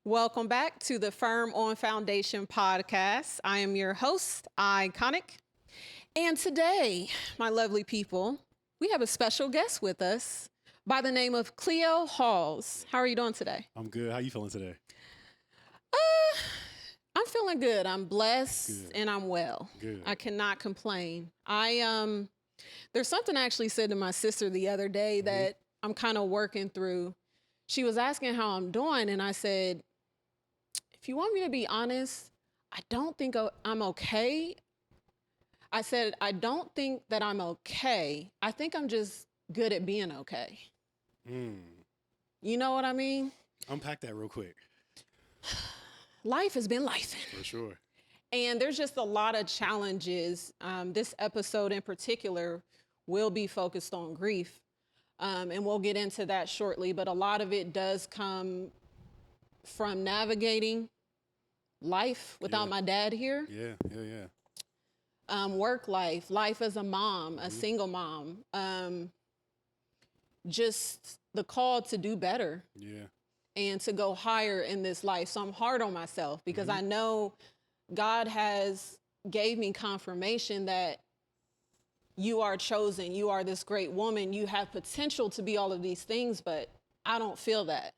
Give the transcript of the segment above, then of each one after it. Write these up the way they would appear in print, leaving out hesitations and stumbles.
Welcome back to the Firm on Foundation podcast. I am your host, Iconic. And today, my lovely people, we have a special guest with us by the name of Cleo Hawes. How are you doing today? I'm good. How you feeling today? I'm feeling good. I'm blessed Good. and I'm well. Good. I cannot complain. There's something I actually said to my sister the other day that I'm kind of working through. She was asking how I'm doing, and I said, if you want me to be honest, I don't think I'm okay. I said, I don't think that I'm okay. I think I'm just good at being okay. You know what I mean? Unpack that real quick. Life has been life. For sure. And there's just a lot of challenges. This episode in particular will be focused on grief. And we'll get into that shortly. But a lot of it does come from navigating life without my dad here. Yeah. Work life as a mom, a single mom. Just the call to do better. Yeah. And to go higher in this life. So I'm hard on myself because I know God has gave me confirmation that you are chosen. You are this great woman. You have potential to be all of these things, but I don't feel that.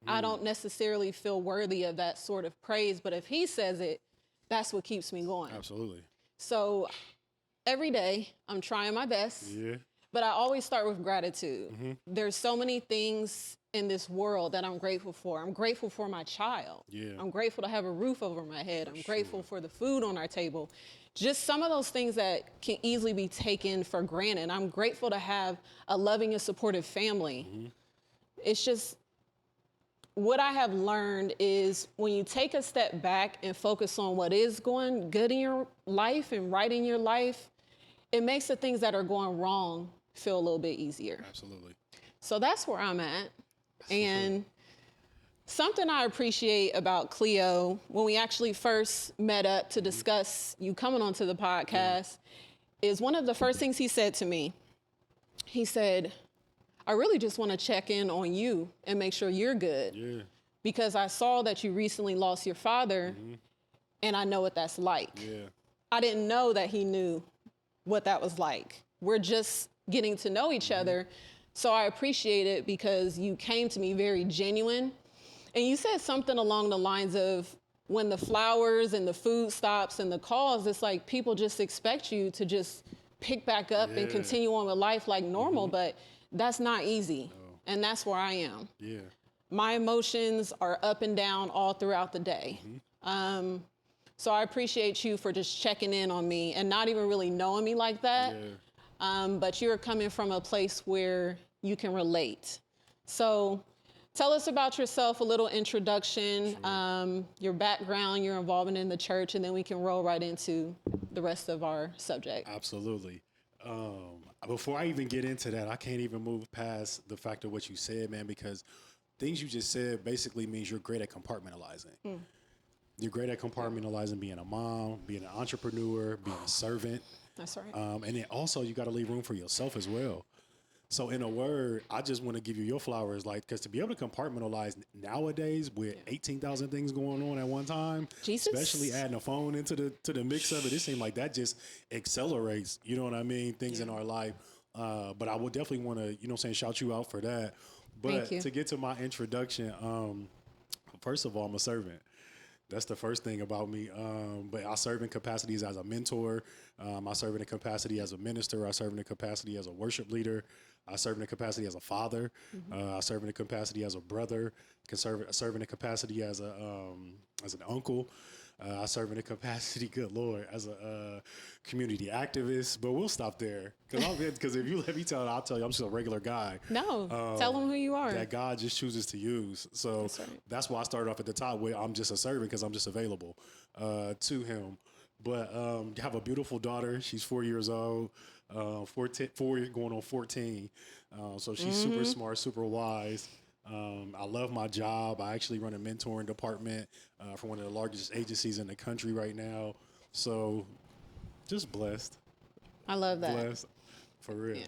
I don't necessarily feel worthy of that sort of praise. But if he says it, that's what keeps me going. Absolutely. So every day I'm trying my best. Yeah. But I always start with gratitude. There's so many things in this world that I'm grateful for. I'm grateful for my child. Yeah. I'm grateful to have a roof over my head. I'm grateful for the food on our table. Just some of those things that can easily be taken for granted. I'm grateful to have a loving and supportive family. It's just what I have learned is when you take a step back and focus on what is going good in your life and right in your life, it makes the things that are going wrong feel a little bit easier. Absolutely. So that's where I'm at. And something I appreciate about Cleo, when we actually first met up to discuss you coming onto the podcast, is one of the first things he said to me. He said, I really just want to check in on you and make sure you're good. Yeah. Because I saw that you recently lost your father, and I know what that's like. Yeah. I didn't know that he knew what that was like. We're just getting to know each other. So I appreciate it because you came to me very genuine. And you said something along the lines of when the flowers and the food stops and the calls, it's like people just expect you to just pick back up and continue on with life like normal, but that's not easy. No. And that's where I am. Yeah. My emotions are up and down all throughout the day. So I appreciate you for just checking in on me and not even really knowing me like that. But you're coming from a place where you can relate. So tell us about yourself, a little introduction, your background, your involvement in the church, and then we can roll right into the rest of our subject. Absolutely. Before I even get into that, I can't even move past the fact of what you said, man, because things you just said basically means you're great at compartmentalizing. You're great at compartmentalizing being a mom, being an entrepreneur, being a servant. That's right. And then also you got to leave room for yourself as well. So in a word, I just want to give you your flowers, like, because to be able to compartmentalize nowadays with 18,000 things going on at one time, Jesus. especially adding a phone into the mix of it, it seems like that just accelerates, you know what I mean, things in our life. But I would definitely want to, shout you out for that. But to get to my introduction, first of all, I'm a servant. That's the first thing about me. But I serve in capacities as a mentor. I serve in a capacity as a minister. I serve in a capacity as a worship leader. I serve in a capacity as a father. I serve in a capacity as a brother. I serve in a capacity as an uncle. I serve in a capacity, good Lord, as a community activist. But we'll stop there because if you let me tell it, I'll tell you I'm just a regular guy. No, tell them who you are. That God just chooses to use. So that's why I started off at the top where I'm just a servant because I'm just available to Him. But I have a beautiful daughter. She's 4 years old, 4 going on 14. So she's super smart, super wise. I love my job. I actually run a mentoring department for one of the largest agencies in the country right now. So just blessed. I love that. Blessed, for real. Yeah.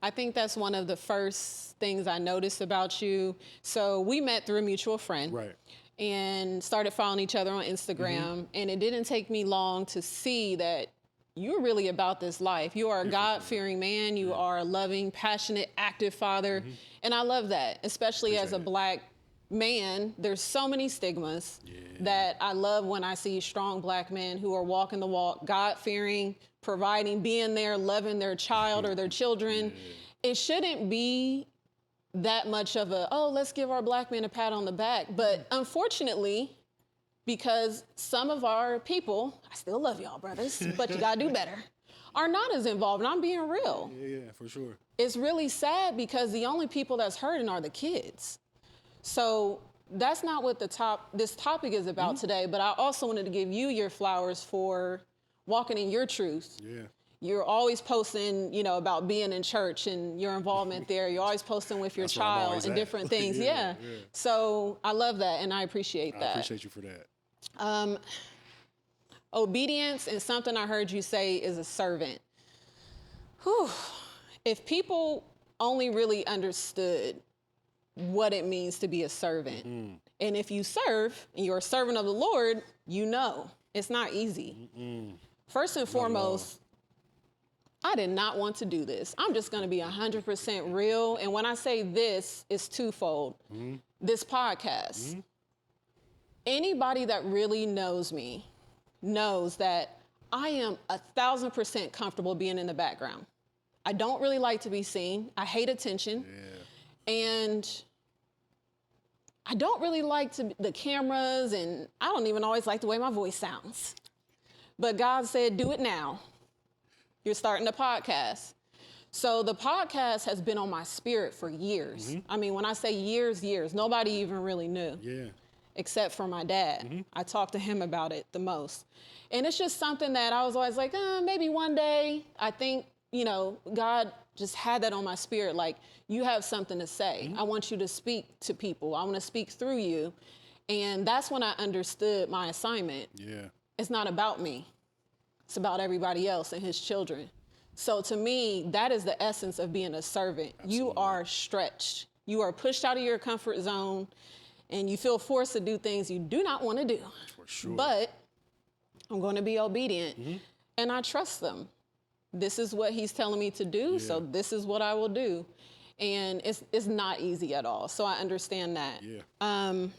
I think that's one of the first things I noticed about you. So we met through a mutual friend. Right. and started following each other on Instagram. And it didn't take me long to see that you're really about this life. You are a God-fearing man. You are a loving, passionate, active father. And I love that, especially as a Black man. There's so many stigmas that I love when I see strong Black men who are walking the walk, God-fearing, providing, being there, loving their child or their children. It shouldn't be that much of a, oh, let's give our Black men a pat on the back. But unfortunately, because some of our people, I still love y'all, brothers, but you gotta do better, are not as involved. And I'm being real. Yeah, for sure. It's really sad because the only people that's hurting are the kids. So that's not what this topic is about today, but I also wanted to give you your flowers for walking in your truth. Yeah. You're always posting, about being in church and your involvement there. You're always posting with your child and different things. Yeah. So I love that and I appreciate that. I appreciate you for that. Obedience, and something I heard you say, is a servant. Whew. If people only really understood what it means to be a servant, and if you serve and you're a servant of the Lord, it's not easy. First and foremost, I did not want to do this. I'm just going to be 100% real. And when I say this, it's twofold. This podcast. Anybody that really knows me knows that I am 1,000% comfortable being in the background. I don't really like to be seen. I hate attention. And I don't really like the cameras, and I don't even always like the way my voice sounds. But God said, do it now. You're starting a podcast. So the podcast has been on my spirit for years. I mean, when I say years, nobody even really knew. Except for my dad. I talked to him about it the most. And it's just something that I was always like, maybe one day. I think, God just had that on my spirit. Like, you have something to say. I want you to speak to people. I want to speak through you. And that's when I understood my assignment. It's not about me. It's about everybody else and his children. So to me, that is the essence of being a servant. You are stretched. You are pushed out of your comfort zone, and you feel forced to do things you do not want to do. For sure. But I'm going to be obedient, and I trust them. This is what he's telling me to do, so this is what I will do. And it's not easy at all, so I understand that.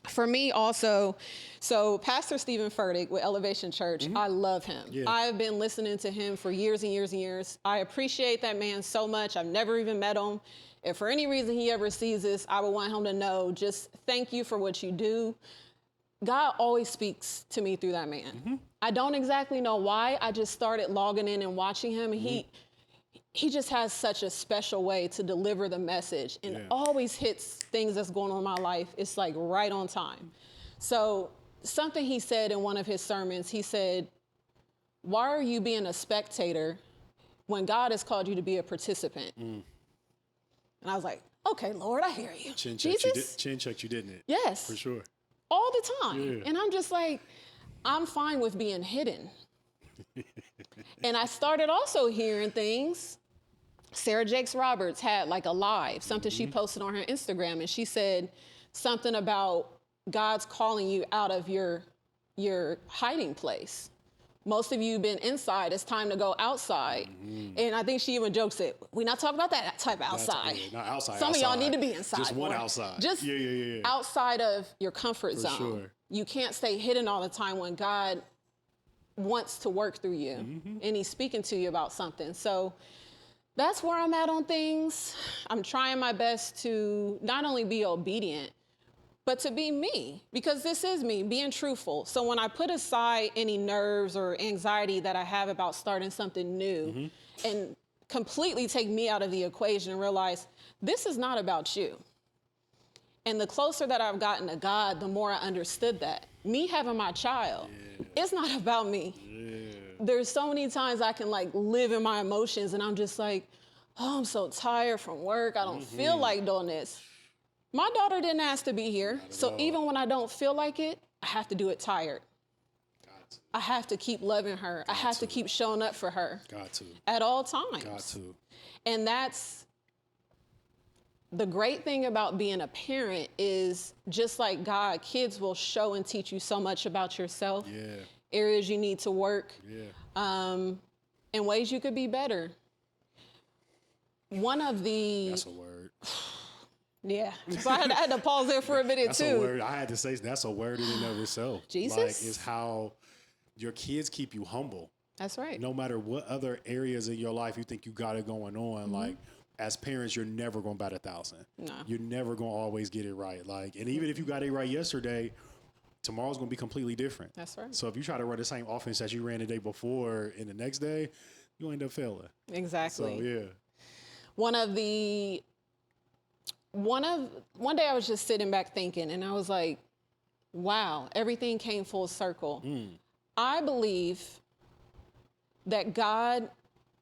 For me also, so Pastor Stephen Furtick with Elevation Church, I love him. I've been listening to him for years and years and years. I appreciate that man so much. I've never even met him. If for any reason he ever sees this, I would want him to know, just thank you for what you do. God always speaks to me through that man. I don't exactly know why. I just started logging in and watching him. He just has such a special way to deliver the message, and always hits things that's going on in my life. It's like right on time. So something he said in one of his sermons, he said, why are you being a spectator when God has called you to be a participant? And I was like, okay, Lord, I hear you. Chin checked you, didn't it? Yes. For sure. All the time. And I'm just like, I'm fine with being hidden. And I started also hearing things. Sarah Jakes Roberts had like a live, something she posted on her Instagram, and she said something about God's calling you out of your hiding place. Most of you have been inside. It's time to go outside. And I think she even jokes it, we're not talking about that type of outside. Not outside. Some of y'all need to be inside. Just one outside. Just outside of your comfort zone. Sure. You can't stay hidden all the time when God wants to work through you and he's speaking to you about something. So that's where I'm at on things. I'm trying my best to not only be obedient, but to be me, because this is me, being truthful. So when I put aside any nerves or anxiety that I have about starting something new and completely take me out of the equation and realize this is not about you. And the closer that I've gotten to God, the more I understood that. Me having my child, it's not about me. There's so many times I can like live in my emotions and I'm just like, oh, I'm so tired from work. I don't feel like doing this. My daughter didn't ask to be here. So even when I don't feel like it, I have to do it tired. I have to keep loving her. I have to keep showing up for her. Got to. At all times. Got to. And that's the great thing about being a parent is just like God, kids will show and teach you so much about yourself. Yeah. Areas you need to work. Yeah. In ways you could be better. One of the... That's a word. Yeah. So I had to pause there for a minute that's too. A word. I had to say that's a word in and of itself. Jesus. Like, is how your kids keep you humble. That's right. No matter what other areas in your life you think you got it going on, like, as parents, you're never going to bat 1,000. No. You're never going to always get it right. Like, and even if you got it right yesterday, tomorrow's going to be completely different. That's right. So if you try to run the same offense that you ran the day before in the next day, you end up failing. Exactly. So, yeah. One day I was just sitting back thinking, and I was like, wow, everything came full circle. I believe that God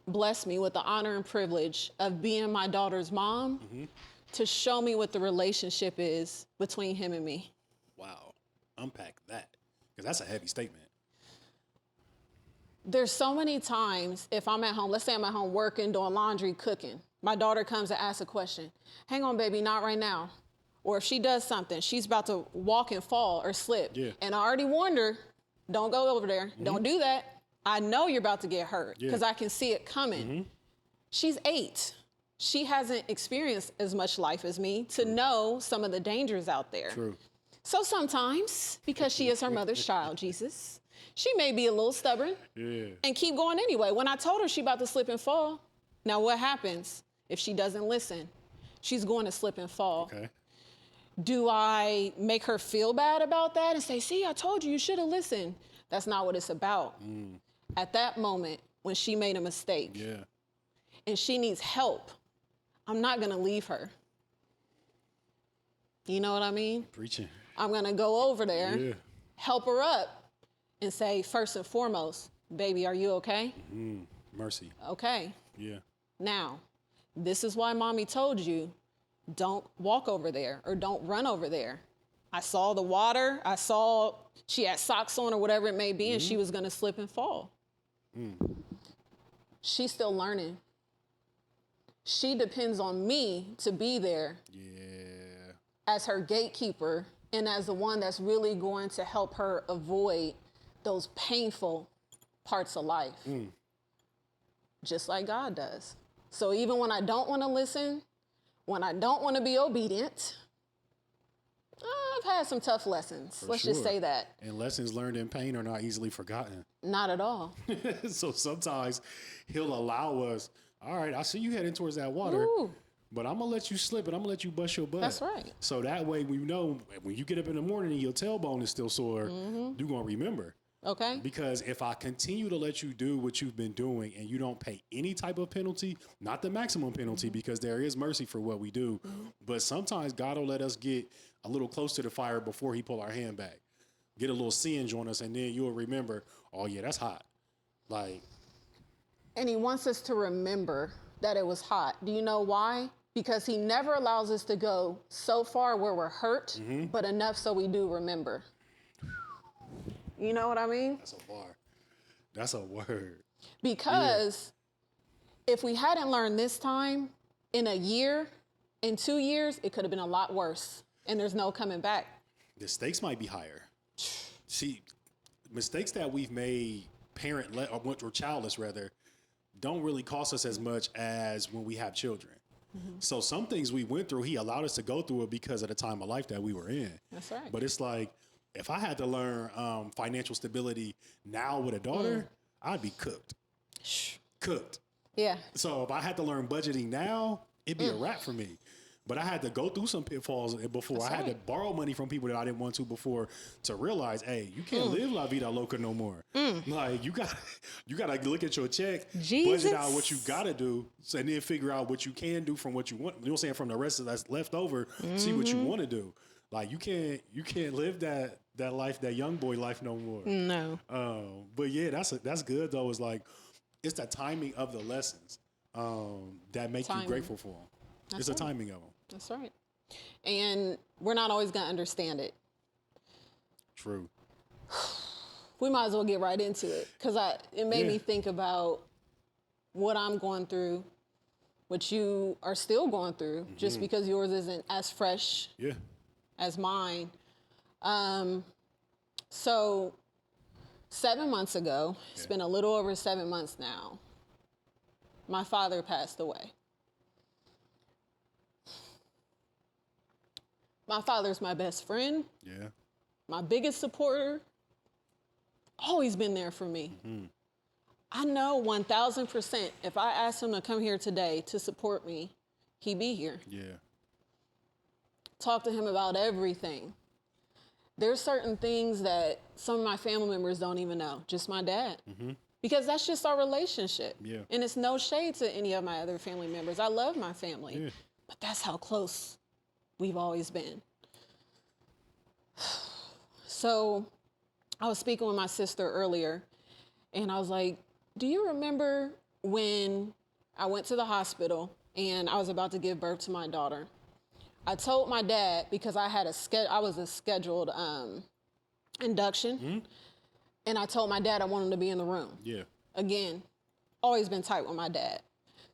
blessed me with the honor and privilege of being my daughter's mom to show me what the relationship is between him and me. Wow. Unpack that, because that's a heavy statement. There's so many times if I'm at home, let's say I'm at home working, doing laundry, cooking, my daughter comes and asks a question. Hang on, baby, not right now. Or if she does something, she's about to walk and fall or slip. Yeah. And I already warned her, don't go over there. Don't do that. I know you're about to get hurt because I can see it coming. She's 8. She hasn't experienced as much life as me to know some of the dangers out there. True. So sometimes, because she is her mother's child, Jesus, she may be a little stubborn and keep going anyway. When I told her she about to slip and fall, now what happens if she doesn't listen? She's going to slip and fall. Okay. Do I make her feel bad about that and say, see, I told you, you should have listened? That's not what it's about. At that moment, when she made a mistake and she needs help, I'm not going to leave her. You know what I mean? Preaching. I'm going to go over there, help her up, and say, first and foremost, baby, are you okay? Mercy. Okay. Yeah. Now, this is why mommy told you, don't walk over there or don't run over there. I saw the water. I saw she had socks on or whatever it may be, and she was going to slip and fall. She's still learning. She depends on me to be there as her gatekeeper and as the one that's really going to help her avoid those painful parts of life, just like God does. So even when I don't want to listen, when I don't want to be obedient, I've had some tough lessons. Let's just say that. And lessons learned in pain are not easily forgotten. Not at all. So sometimes he'll allow us, all right, I see you heading towards that water, but I'm going to let you slip and I'm going to let you bust your butt. That's right. So that way we know when you get up in the morning and your tailbone is still sore, you're going to remember. Okay. Because if I continue to let you do what you've been doing and you don't pay any type of penalty, not the maximum penalty, because there is mercy for what we do, but sometimes God will let us get a little close to the fire before he pull our hand back, get a little singe on us, and then you'll remember, oh yeah, that's hot. Like, and he wants us to remember that it was hot. Do you know why? Because he never allows us to go so far where we're hurt, but enough so we do remember. You know what I mean? That's a bar. That's a word. Because if we hadn't learned this time, in a year, in 2 years, it could have been a lot worse. And there's no coming back. The stakes might be higher. See, mistakes that we've made, or childless rather, don't really cost us as much as when we have children. So some things we went through, he allowed us to go through it because of the time of life that we were in. That's right. But it's like, if I had to learn financial stability now with a daughter, I'd be cooked. Cooked. Yeah. So if I had to learn budgeting now, it'd be a wrap for me. But I had to go through some pitfalls before. That's I had to borrow money from people that I didn't want to before to realize, hey, you can't live La Vida Loca no more. Like you gotta look at your check, budget out what you gotta do, and then figure out what you can do from what you want. You know what I'm saying? From the rest of that's left over, see what you want to do. Like you can't live that life, that young boy life no more. No. But yeah, that's good though. It's like it's the timing of the lessons that make you grateful for them. It's the timing of them. That's right. And we're not always gonna understand it. True. We might as well get right into it because it made me think about what I'm going through what you are still going through, just because yours isn't as fresh as mine. So 7 months ago, it's been a little over 7 months now, my father passed away. My father's my best friend, my biggest supporter, always been there for me. I know 1,000% if I asked him to come here today to support me, he'd be here. Talk to him about everything. There's certain things that some of my family members don't even know, just my dad. Because that's just our relationship. And it's no shade to any of my other family members. I love my family, but that's how close we've always been. So I was speaking with my sister earlier, and I was like, do you remember when I went to the hospital and I was about to give birth to my daughter? I told my dad, because I was a scheduled induction, and I told my dad I wanted him to be in the room. Again, always been tight with my dad.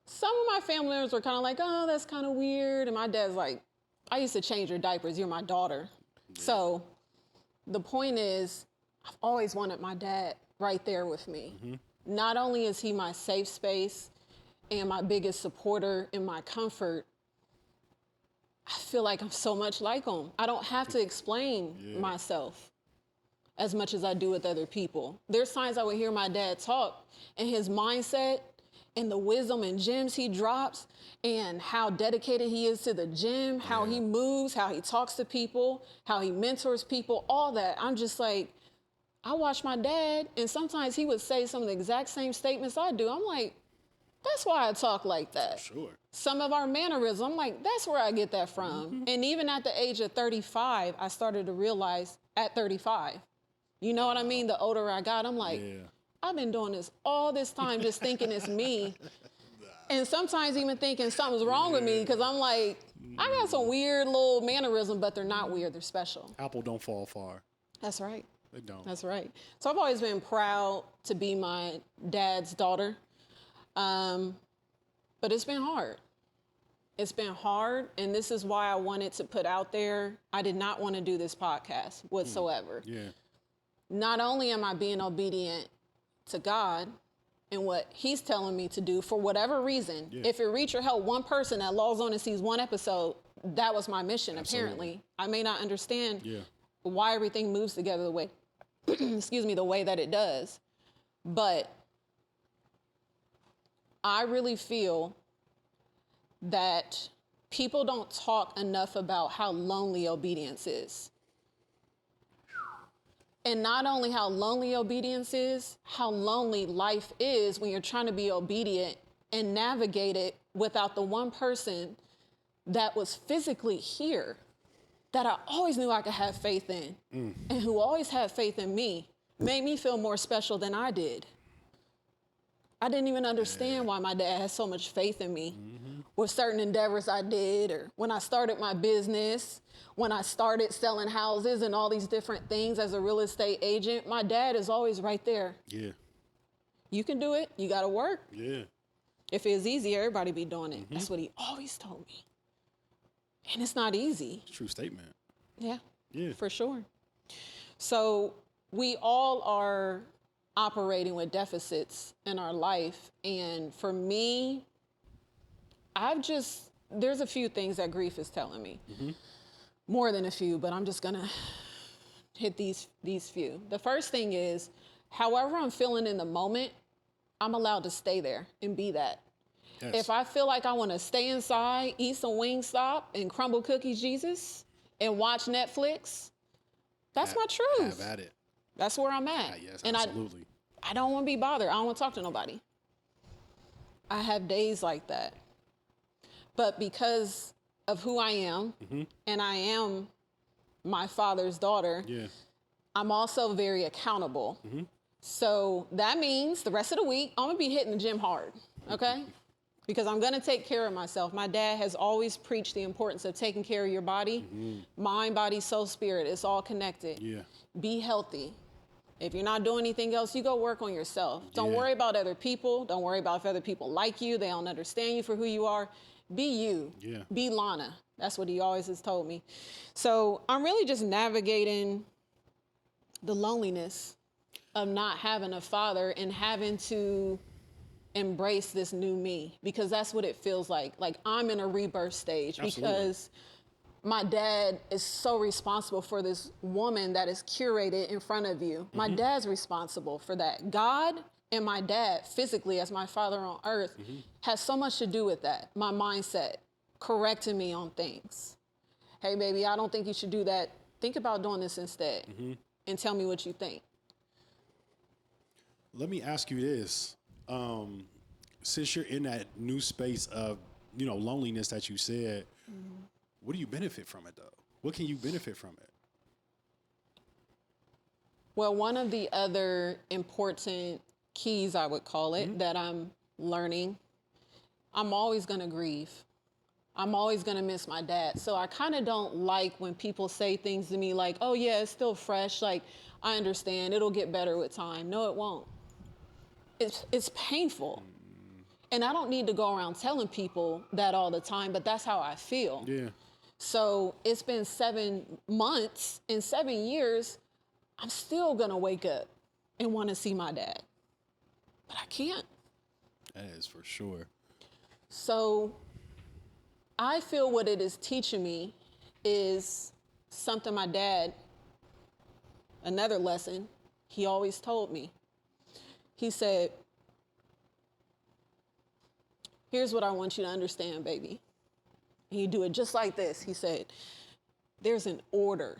Some of my family members were kind of like, oh, that's kind of weird. And my dad's like, I used to change your diapers. You're my daughter. So the point is, I've always wanted my dad right there with me. Not only is he my safe space and my biggest supporter in my comfort, I feel like I'm so much like him. I don't have to explain myself as much as I do with other people. There's times I would hear my dad talk, and his mindset and the wisdom and gems he drops and how dedicated he is to the gym, how he moves, how he talks to people, how he mentors people, all that. I'm just like, I watch my dad, and sometimes he would say some of the exact same statements I do. I'm like, that's why I talk like that. Sure. Some of our mannerisms, I'm like, that's where I get that from. And even at the age of 35, I started to realize at 35, you know what I mean? The older I got, I'm like, I've been doing this all this time just thinking it's me. And sometimes even thinking something's wrong with me, because I'm like, I got some weird little mannerisms, but they're not weird, they're special. Apple don't fall far. That's right. They don't. That's right. So I've always been proud to be my dad's daughter. But it's been hard. It's been hard, and this is why I wanted to put out there, I did not want to do this podcast whatsoever. Not only am I being obedient to God and what he's telling me to do for whatever reason, if it reach or help one person that logs on and sees one episode, that was my mission. Apparently. I may not understand why everything moves together the way, the way that it does. But I really feel that people don't talk enough about how lonely obedience is. And not only how lonely obedience is, how lonely life is when you're trying to be obedient and navigate it without the one person that was physically here, that I always knew I could have faith in, and who always had faith in me, made me feel more special than I did. I didn't even understand why my dad had so much faith in me with certain endeavors I did, or when I started my business, when I started selling houses and all these different things as a real estate agent. My dad is always right there. You can do it. You got to work. If it was easy, everybody be doing it. That's what he always told me. And it's not easy. True statement. Yeah, for sure. So we all are operating with deficits in our life. And for me, there's a few things that grief is telling me. More than a few, but I'm just gonna hit these few. The first thing is, however I'm feeling in the moment, I'm allowed to stay there and be that. If I feel like I wanna stay inside, eat some Wingstop and crumble cookies, Jesus, and watch Netflix, that's my truth. Have at it. That's where I'm at. Yes, and absolutely. I don't want to be bothered. I don't want to talk to nobody. I have days like that. But because of who I am, and I am my father's daughter, I'm also very accountable. So that means the rest of the week, I'm going to be hitting the gym hard, okay? Because I'm going to take care of myself. My dad has always preached the importance of taking care of your body. Mind, body, soul, spirit. It's all connected. Be healthy. If you're not doing anything else, you go work on yourself. Don't worry about other people. Don't worry about if other people like you. They don't understand you for who you are. Be you. Yeah. Be Lana. That's what he always has told me. So I'm really just navigating the loneliness of not having a father and having to embrace this new me, because that's what it feels like. Like I'm in a rebirth stage. Absolutely. Because my dad is so responsible for this woman that is curated in front of you. My dad's responsible for that. God and my dad, physically as my father on earth, has so much to do with that. My mindset, correcting me on things. Hey, baby, I don't think you should do that. Think about doing this instead, and tell me what you think. Let me ask you this. Since you're in that new space of, loneliness that you said, what do you benefit from it, though? What can you benefit from it? Well, one of the other important keys, I would call it, that I'm learning, I'm always going to grieve. I'm always going to miss my dad. So I kind of don't like when people say things to me like, oh, yeah, it's still fresh. Like, I understand. It'll get better with time. No, it won't. It's painful. And I don't need to go around telling people that all the time, but that's how I feel. Yeah. So it's been 7 months, in 7 years, I'm still gonna wake up and wanna see my dad. But I can't. That is for sure. So I feel what it is teaching me is something my dad, another lesson, he always told me. He said, here's what I want you to understand, baby. And you do it just like this. He said, there's an order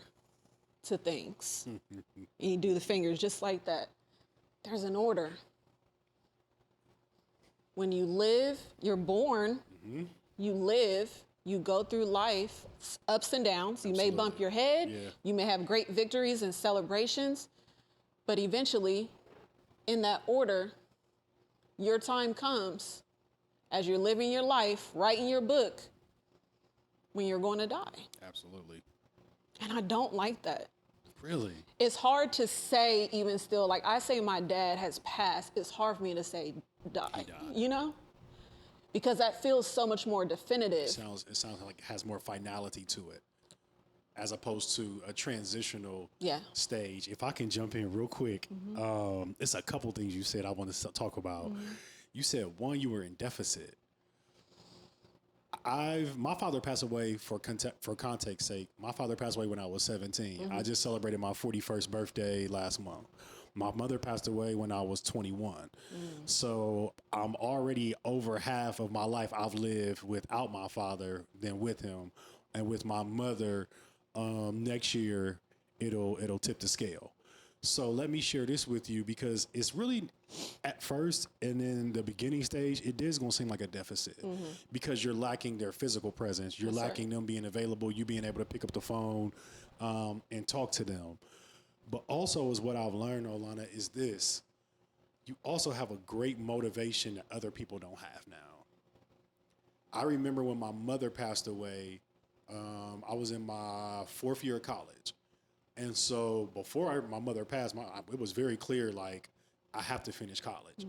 to things. And you do the fingers just like that. There's an order. When you live, you're born, you live, you go through life, ups and downs. You may bump your head. Yeah. You may have great victories and celebrations. But eventually, in that order, your time comes as you're living your life, writing your book, when you're going to die. Absolutely. And I don't like that. Really? It's hard to say even still, like I say my dad has passed, it's hard for me to say die, Because that feels so much more definitive. It sounds like it has more finality to it, as opposed to a transitional stage. If I can jump in real quick, it's a couple things you said I want to talk about. You said, one, you were in deficit. My father passed away for context sake. My father passed away when I was 17. I just celebrated my 41st birthday last month. My mother passed away when I was 21. So I'm already over half of my life I've lived without my father than with him. And with my mother, next year, it'll tip the scale. So let me share this with you, because it's really, at first and in the beginning stage, it is going to seem like a deficit because you're lacking their physical presence. You're lacking them being available, you being able to pick up the phone and talk to them. But also is what I've learned, Olana, is this. You also have a great motivation that other people don't have now. I remember when my mother passed away, I was in my 4th year of college. And so before my mother passed, it was very clear, like, I have to finish college.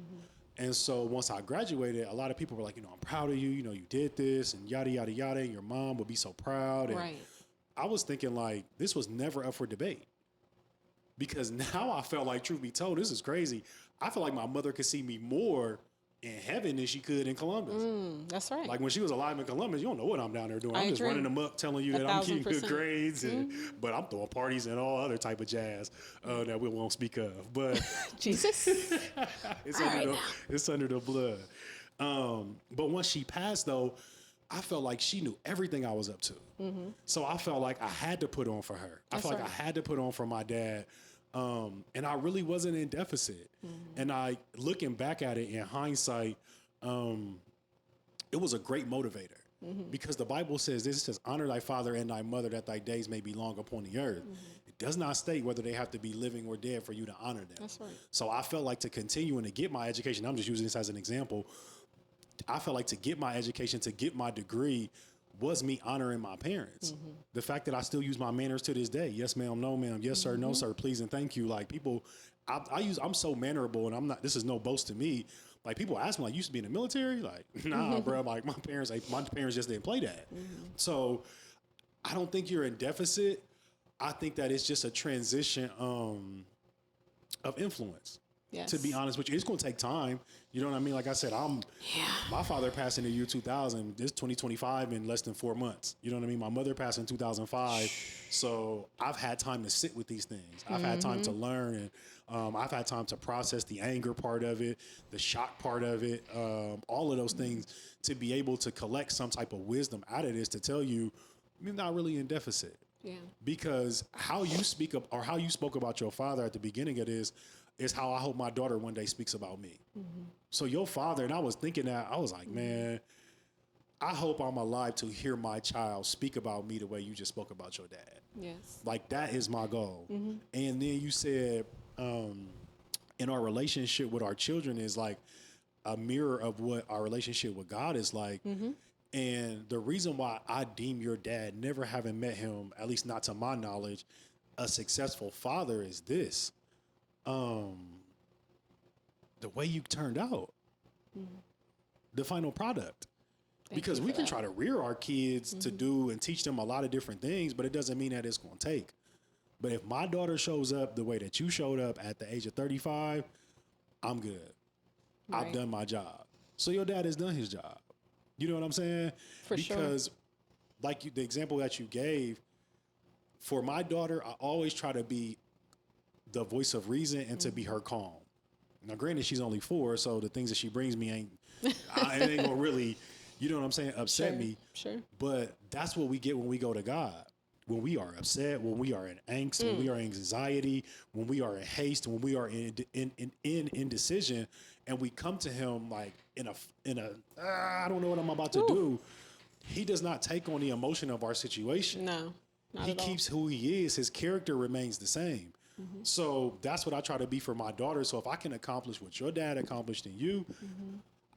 And so once I graduated, a lot of people were like, I'm proud of you. You did this and yada, yada, yada. And your mom would be so proud. And I was thinking, like, this was never up for debate. Because now I felt like, truth be told, this is crazy. I feel like my mother could see me more in heaven than she could in Columbus. That's right. Like when she was alive in Columbus, you don't know what I'm down there doing. I'm just running them up, telling you that I'm keeping good grades, but I'm throwing parties and all other type of jazz that we won't speak of. But Jesus, it's under the blood. But once she passed, though, I felt like she knew everything I was up to. So I felt like I had to put on for her. I felt like I had to put on for my dad. And I really wasn't in deficit. And looking back at it in hindsight, it was a great motivator because the Bible says this, it says, honor thy father and thy mother that thy days may be long upon the earth. It does not state whether they have to be living or dead for you to honor them. That's right. So I felt like to continue and to get my education, I'm just using this as an example. I felt like to get my education, to get my degree was me honoring my parents. The fact that I still use my manners to this day. Yes, ma'am. No, ma'am. Yes, sir. No, sir. Please and thank you. Like people I'm so mannerable, and I'm not. This is no boast to me. Like people ask me, like, you used to be in the military? Like, nah, bro. Like my parents just didn't play that. So I don't think you're in deficit. I think that it's just a transition of influence. Yes. To be honest with you, it's going to take time. You know what I mean? Like I said, my father passed in the year 2000. This 2025 in less than 4 months. You know what I mean? My mother passed in 2005. So I've had time to sit with these things. I've had time to learn, and I've had time to process the anger part of it, the shock part of it, all of those things, to be able to collect some type of wisdom out of this to tell you you're not really in deficit. Yeah. Because how you speak up or how you spoke about your father at the beginning of this is how I hope my daughter one day speaks about me. So your father, and I was thinking that, I was like, man, I hope I'm alive to hear my child speak about me the way you just spoke about your dad. Yes. Like that is my goal. And then you said, in our relationship with our children is like a mirror of what our relationship with God is like. And the reason why I deem your dad, never having met him, at least not to my knowledge, a successful father is this. The way you turned out, the final product. Because we can try to rear our kids to do and teach them a lot of different things, but it doesn't mean that it's going to take. But if my daughter shows up the way that you showed up at the age of 35, I'm good. I've done my job. So your dad has done his job. You know what I'm saying? Because like the example that you gave, for my daughter, I always try to be the voice of reason and to be her calm. Now, granted, she's only 4, so the things that she brings me it ain't gonna really, you know what I'm saying, upset me. Sure. But that's what we get when we go to God. When we are upset, when we are in angst, when we are in anxiety, when we are in haste, when we are in indecision, and we come to Him like in a I don't know what I'm about to do. He does not take on the emotion of our situation. No, not He at all. keeps who He is. His character remains the same. So that's what I try to be for my daughter. So if I can accomplish what your dad accomplished in you,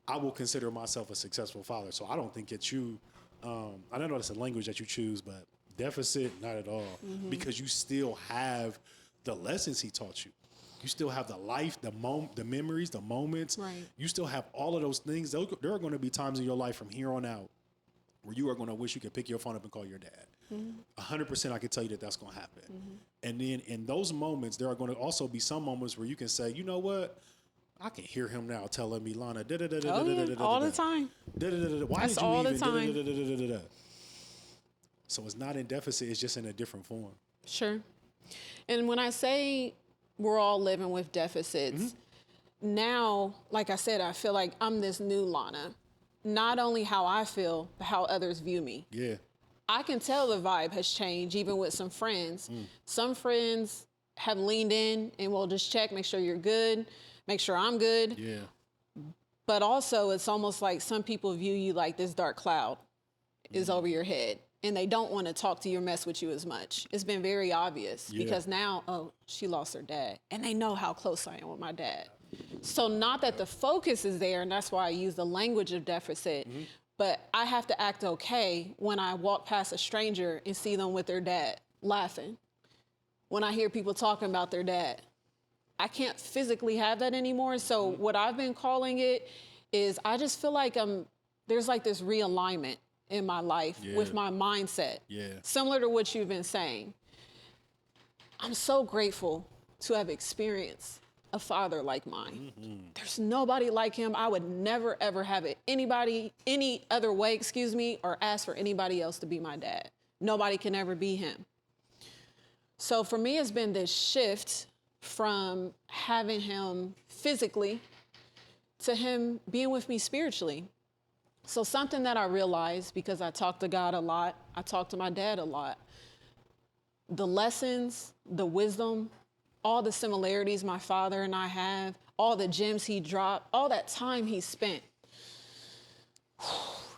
I will consider myself a successful father. So I don't think that you, I don't know that's a language that you choose, but deficit, not at all. Because you still have the lessons he taught you. You still have the life, the memories, the moments. Right. You still have all of those things. There are going to be times in your life from here on out where you are going to wish you could pick your phone up and call your dad. 100% I can tell you that that's going to happen. And then in those moments, there are going to also be some moments where you can say, you know what? I can hear him now telling me, Lana, All the time. Why That's did you all the even time. So it's not in deficit, it's just in a different form. Sure. And when I say we're all living with deficits, now, like I said, I feel like I'm this new Lana. Not only how I feel, but how others view me. Yeah. I can tell the vibe has changed, even with some friends. Some friends have leaned in and will just check, make sure you're good, make sure I'm good. Yeah. But also, it's almost like some people view you like this dark cloud is over your head, and they don't want to talk to you or mess with you as much. It's been very obvious because now, oh, she lost her dad, and they know how close I am with my dad. So not that the focus is there, and that's why I use the language of deficit, but I have to act okay when I walk past a stranger and see them with their dad laughing. When I hear people talking about their dad, I can't physically have that anymore. So what I've been calling it is I just feel like there's like this realignment in my life with my mindset. Yeah. Similar to what you've been saying. I'm so grateful to have experienced a father like mine. There's nobody like him. I would never, ever have it any other way, or ask for anybody else to be my dad. Nobody can ever be him. So for me, it's been this shift from having him physically to him being with me spiritually. So something that I realized, because I talk to God a lot, I talk to my dad a lot, the lessons, the wisdom, all the similarities my father and I have, all the gems he dropped, all that time he spent.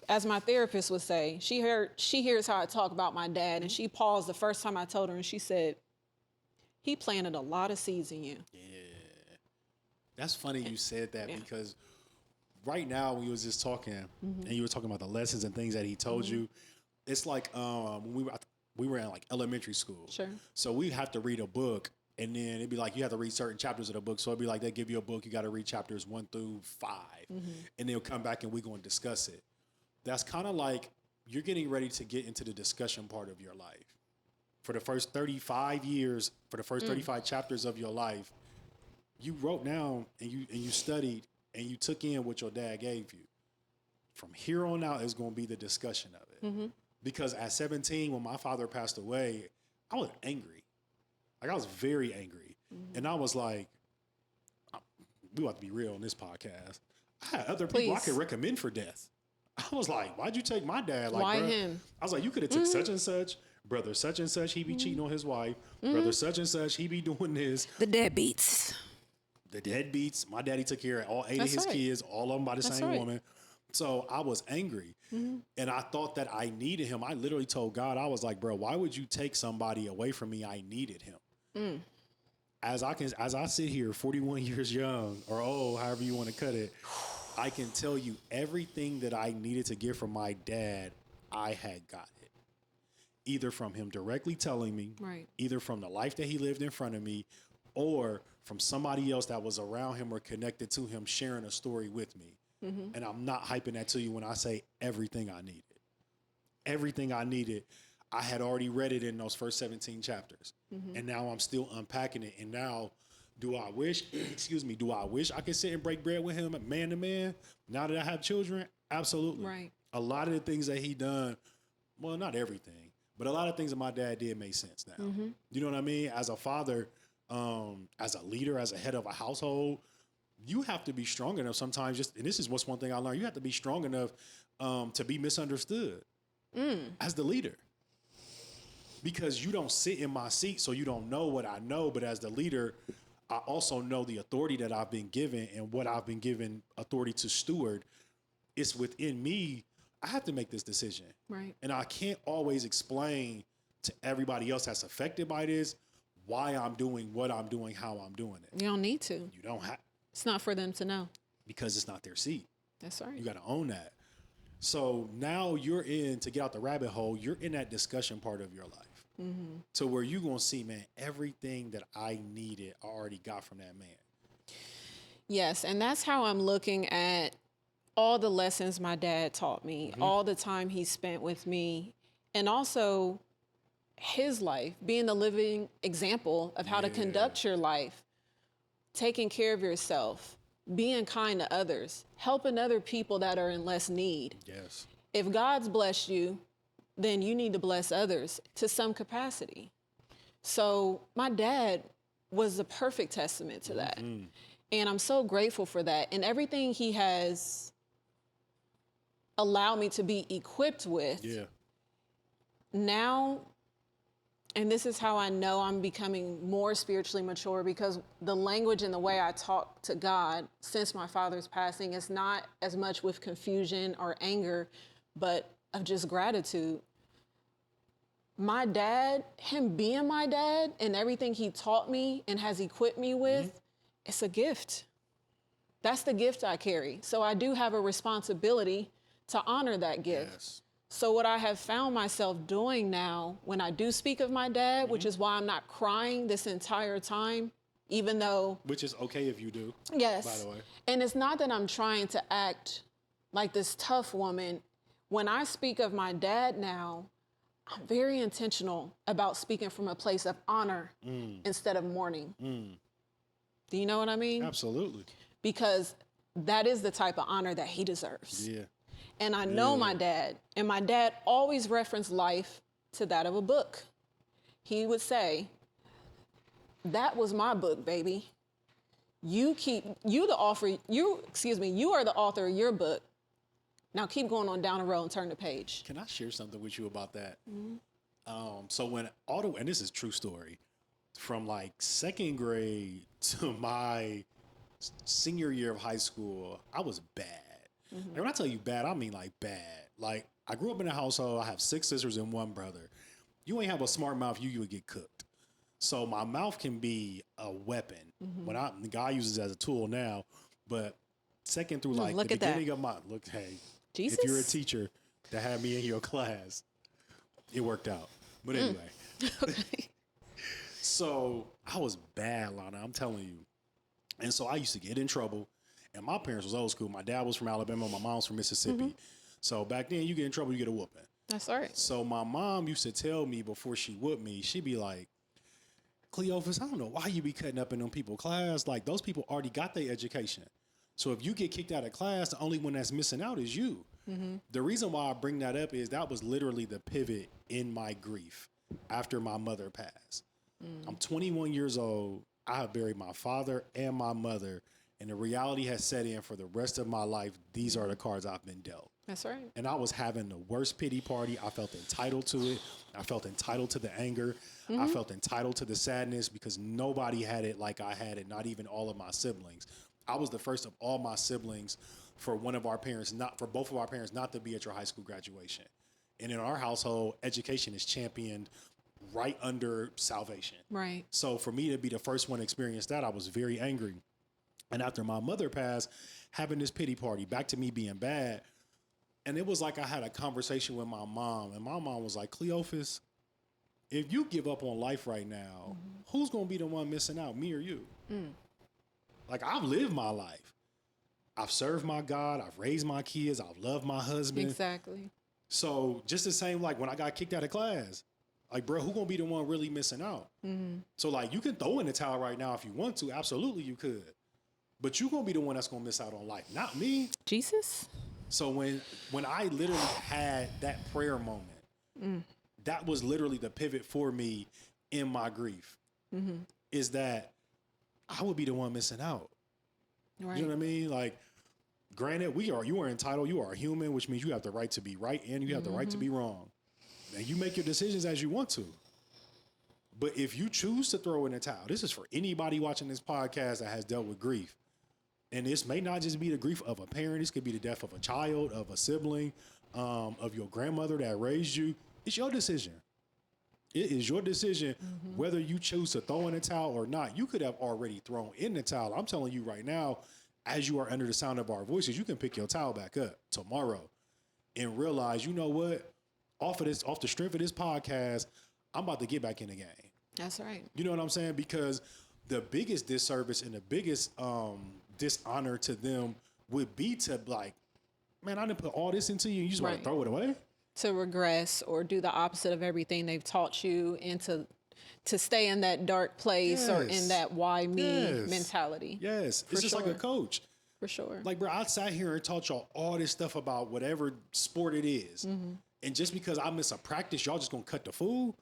As my therapist would say, she hears how I talk about my dad, and she paused the first time I told her, and she said, he planted a lot of seeds in you. Yeah. That's funny you said that because right now we was just talking and you were talking about the lessons and things that he told you. It's like when we were in like elementary school. Sure. So we have to read a book And then it'd be like, you have to read certain chapters of the book. So it'd be like, they give you a book, you got to read chapters 1 through 5. And they'll come back and we're going to discuss it. That's kind of like you're getting ready to get into the discussion part of your life. For the first 35 years, for the first 35 chapters of your life, you wrote down and you studied and you took in what your dad gave you. From here on out is going to be the discussion of it. Because at 17, when my father passed away, I was angry. Like, I was very angry. And I was like, we want to be real on this podcast. I had other people I could recommend for death. I was like, why'd you take my dad? Like, why bro, him? I was like, you could have took such and such. Brother such and such, he be cheating on his wife. Brother such and such, he be doing this. The deadbeats. The deadbeats. My daddy took care of all 8 of his kids, all of them by the same woman. So I was angry. And I thought that I needed him. I literally told God, I was like, bro, why would you take somebody away from me? I needed him. As I sit here 41 years young or old, however you want to cut it, I can tell you everything that I needed to get from my dad, I had got it. Either from him directly telling me, either from the life that he lived in front of me, or from somebody else that was around him or connected to him sharing a story with me. And I'm not hyping that to you when I say everything I needed. Everything I needed, I had already read it in those first 17 chapters. And now I'm still unpacking it. And now, do I wish I could sit and break bread with him man to man now that I have children? Absolutely. A lot of the things that he done, well, not everything, but a lot of things that my dad did made sense now. You know what I mean? As a father, as a leader, as a head of a household, you have to be strong enough sometimes. And this is what's one thing I learned. You have to be strong enough to be misunderstood as the leader. Because you don't sit in my seat, so you don't know what I know. But as the leader, I also know the authority that I've been given and what I've been given authority to steward. It's within me. I have to make this decision. And I can't always explain to everybody else that's affected by this why I'm doing what I'm doing, how I'm doing it. You don't need to. You don't have. It's not for them to know. Because it's not their seat. That's right. You got to own that. So now to get out the rabbit hole, you're in that discussion part of your life. So where you going to see, man, everything that I needed, I already got from that man. Yes. And that's how I'm looking at all the lessons my dad taught me, all the time he spent with me, and also his life, being the living example of how to conduct your life, taking care of yourself, being kind to others, helping other people that are in less need. Yes. If God's blessed you, then you need to bless others to some capacity. So my dad was the perfect testament to that. And I'm so grateful for that. And everything he has allowed me to be equipped with now, and this is how I know I'm becoming more spiritually mature, because the language and the way I talk to God since my father's passing is not as much with confusion or anger, but of just gratitude. My dad, him being my dad and everything he taught me and has equipped me with, it's a gift. That's the gift I carry. So I do have a responsibility to honor that gift. So what I have found myself doing now, when I do speak of my dad, which is why I'm not crying this entire time, even though... Which is okay if you do, yes, by the way. And it's not that I'm trying to act like this tough woman. When I speak of my dad now, I'm very intentional about speaking from a place of honor instead of mourning. Do you know what I mean? Absolutely. Because that is the type of honor that he deserves. And I know my dad, and my dad always referenced life to that of a book. He would say, that was my book, baby. You are the author of your book. Now keep going on down the road and turn the page. Can I share something with you about that? So when and this is true story, from like second grade to my senior year of high school, I was bad. And when I tell you bad, I mean like bad. Like, I grew up in a household, I have 6 sisters and 1 brother. You ain't have a smart mouth, you would get cooked. So my mouth can be a weapon. When the guy uses it as a tool now, but second through like the beginning of my, Jesus. If you're a teacher that had me in your class, it worked out. But anyway. So I was bad, Lana, I'm telling you. And so I used to get in trouble. And my parents was old school. My dad was from Alabama. My mom was from Mississippi. So back then, you get in trouble, you get a whooping. That's all right. So my mom used to tell me before she whooped me, she'd be like, Cleophas, I don't know why you be cutting up in them people's class. Like, those people already got their education. So if you get kicked out of class, the only one that's missing out is you. The reason why I bring that up is that was literally the pivot in my grief after my mother passed. I'm 21 years old. I have buried my father and my mother, and the reality has set in for the rest of my life. These are the cards I've been dealt. That's right. And I was having the worst pity party. I felt entitled to it. I felt entitled to the anger. I felt entitled to the sadness because nobody had it like I had it, not even all of my siblings. I was the first of all my siblings for both of our parents not to be at your high school graduation. And in our household, education is championed right under salvation. Right. So for me to be the first one to experience that, I was very angry. And after my mother passed, having this pity party, back to me being bad. And it was like I had a conversation with my mom, and my mom was like, Cleophas, if you give up on life right now, who's going to be the one missing out, me or you? Like, I've lived my life. I've served my God. I've raised my kids. I've loved my husband. Exactly. So just the same, like when I got kicked out of class, like, bro, who going to be the one really missing out? So like, you can throw in the towel right now if you want to. Absolutely, you could. But you're going to be the one that's going to miss out on life, not me. Jesus. So when I literally had that prayer moment, that was literally the pivot for me in my grief, is that I would be the one missing out. Right. You know what I mean? Like, granted, you are entitled, you are a human, which means you have the right to be right and you have the right to be wrong. And you make your decisions as you want to. But if you choose to throw in a towel, this is for anybody watching this podcast that has dealt with grief. And this may not just be the grief of a parent. This could be the death of a child, of a sibling, of your grandmother that raised you. It's your decision. It is your decision whether you choose to throw in a towel or not. You could have already thrown in the towel. I'm telling you right now, as you are under the sound of our voices, you can pick your towel back up tomorrow and realize, you know what? Off the strength of this podcast, I'm about to get back in the game. That's right. You know what I'm saying? Because the biggest disservice and the biggest dishonor to them would be to like, man, I didn't put all this into you and you just want to throw it away? To regress or do the opposite of everything they've taught you and to stay in that dark place or in that why me mentality. Yes. It's just like a coach. For sure. Like, bro, I sat here and taught y'all all this stuff about whatever sport it is. And just because I miss a practice, y'all just going to cut the fool?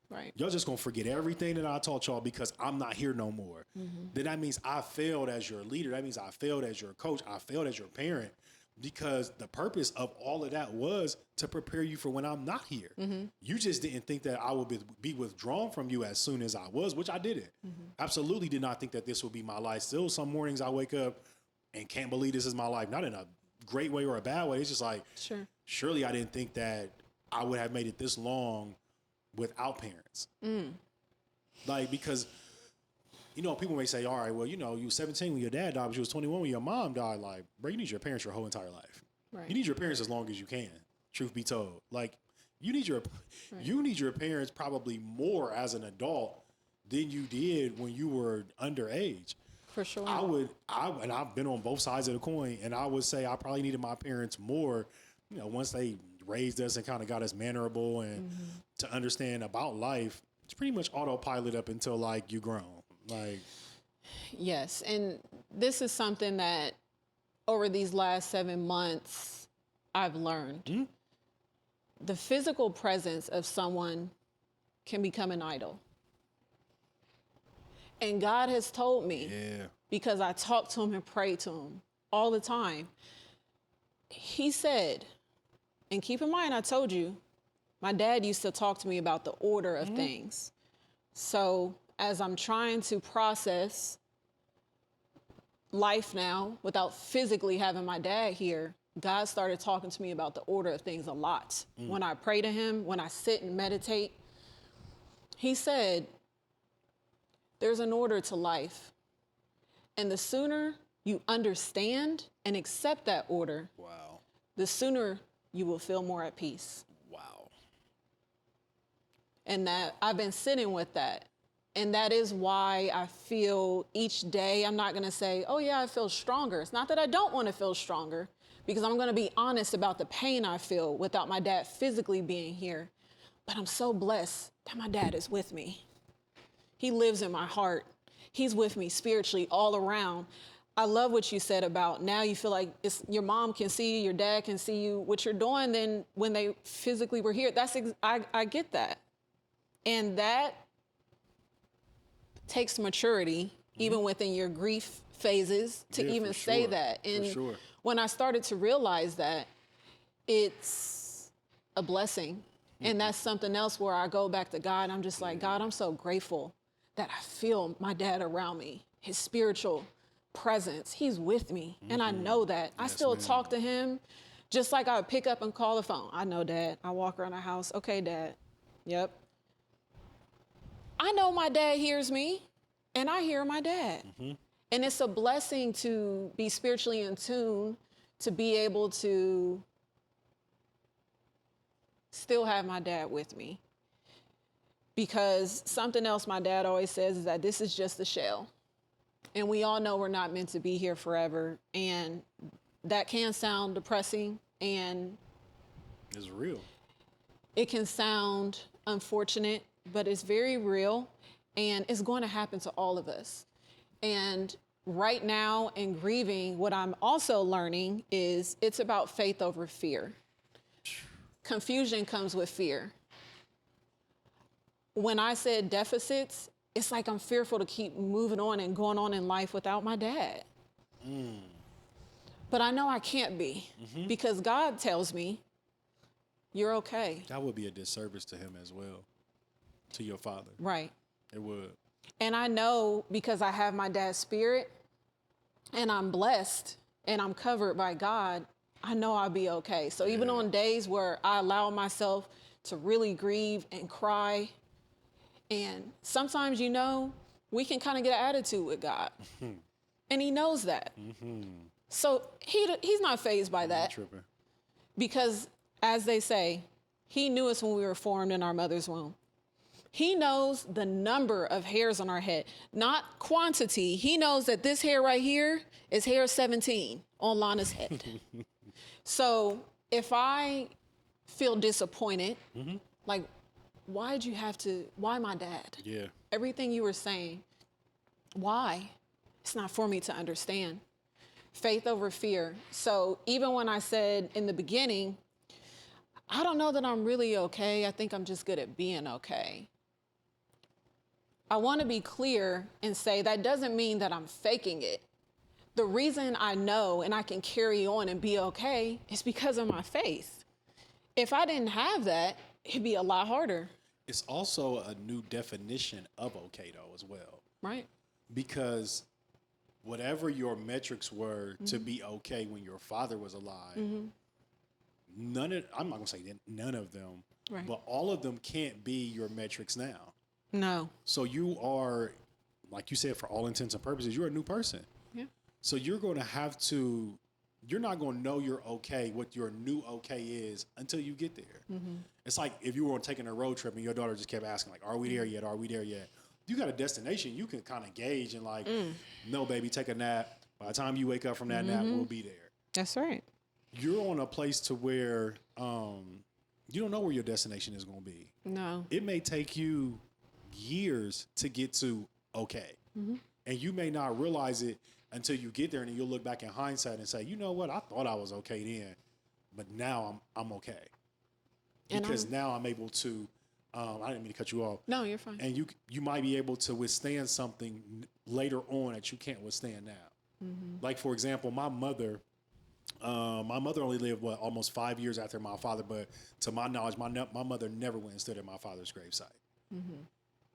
Right. Y'all just going to forget everything that I taught y'all because I'm not here no more. Then that means I failed as your leader. That means I failed as your coach. I failed as your parent. Because the purpose of all of that was to prepare you for when I'm not here. You just didn't think that I would be withdrawn from you as soon as I was, which I didn't. Absolutely did not think that this would be my life. Still, some mornings I wake up and can't believe this is my life. Not in a great way or a bad way. It's just like, surely I didn't think that I would have made it this long without parents. Like, because, you know, people may say, all right, well, you know, you were 17 when your dad died, but you was 21 when your mom died. Like, bro, you need your parents your whole entire life. Right. You need your parents as long as you can, truth be told. Like, you need your parents probably more as an adult than you did when you were underage. For sure. And I've been on both sides of the coin, and I would say I probably needed my parents more, you know, once they raised us and kind of got us mannerable and to understand about life. It's pretty much autopilot up until like you grown. Like, yes. And this is something that over these last 7 months, I've learned. The physical presence of someone can become an idol. And God has told me, because I talk to him and pray to him all the time, he said, and keep in mind, I told you, my dad used to talk to me about the order of things. So as I'm trying to process life now without physically having my dad here, God started talking to me about the order of things a lot. When I pray to him, when I sit and meditate, he said, there's an order to life. And the sooner you understand and accept that order, the sooner you will feel more at peace. And that I've been sitting with that. And that is why I feel each day, I'm not going to say, oh yeah, I feel stronger. It's not that I don't want to feel stronger, because I'm going to be honest about the pain I feel without my dad physically being here. But I'm so blessed that my dad is with me. He lives in my heart. He's with me spiritually all around. I love what you said about now you feel like your mom can see you, your dad can see you, what you're doing than when they physically were here. I get that. And that takes maturity, even within your grief phases, to even say that. And when I started to realize that, it's a blessing. And that's something else where I go back to God. I'm just like, God, I'm so grateful that I feel my dad around me, his spiritual presence. He's with me. And I know that. I still talk to him just like I would pick up and call the phone. I know, Dad. I walk around the house. Okay, Dad. Yep. I know my dad hears me, and I hear my dad. And it's a blessing to be spiritually in tune, to be able to still have my dad with me. Because something else my dad always says is that this is just the shell. And we all know we're not meant to be here forever. And that can sound depressing, and it's real. It can sound unfortunate, but it's very real, and it's going to happen to all of us. And right now in grieving, what I'm also learning is it's about faith over fear. Confusion comes with fear. When I said deficits, it's like I'm fearful to keep moving on and going on in life without my dad. But I know I can't be, because God tells me, you're okay. That would be a disservice to him as well, to your father. Right. It would. And I know, because I have my dad's spirit, and I'm blessed, and I'm covered by God, I know I'll be okay. So even on days where I allow myself to really grieve and cry, and sometimes, we can kind of get an attitude with God. And he knows that. So he's not fazed by that. Because, as they say, he knew us when we were formed in our mother's womb. He knows the number of hairs on our head, not quantity. He knows that this hair right here is hair 17 on Lana's head. So if I feel disappointed, like, why my dad? Yeah. Everything you were saying, why? It's not for me to understand. Faith over fear. So even when I said in the beginning, I don't know that I'm really okay. I think I'm just good at being okay. I want to be clear and say that doesn't mean that I'm faking it. The reason I know and I can carry on and be okay is because of my faith. If I didn't have that, it'd be a lot harder. It's also a new definition of okay, though, as well. Right. Because whatever your metrics were to be okay when your father was alive, I'm not going to say none of them, but all of them can't be your metrics now. No. So you are, like you said, for all intents and purposes, you're a new person. Yeah. So you're going to have to, you're not going to know you're okay, what your new okay is, until you get there. It's like if you were taking a road trip and your daughter just kept asking, like, are we there yet? Are we there yet? You got a destination you can kind of gauge and like, no, baby, take a nap. By the time you wake up from that nap, we'll be there. That's right. You're on a place to where you don't know where your destination is going to be. No. It may take you years to get to okay. And you may not realize it until you get there, and then you'll look back in hindsight and say, you know what, I thought I was okay then, but now I'm okay. Because now I'm able to, I didn't mean to cut you off. No, you're fine. And you might be able to withstand something later on that you can't withstand now. Like, for example, my mother only lived, almost 5 years after my father, but to my knowledge, my mother never went and stood at my father's gravesite.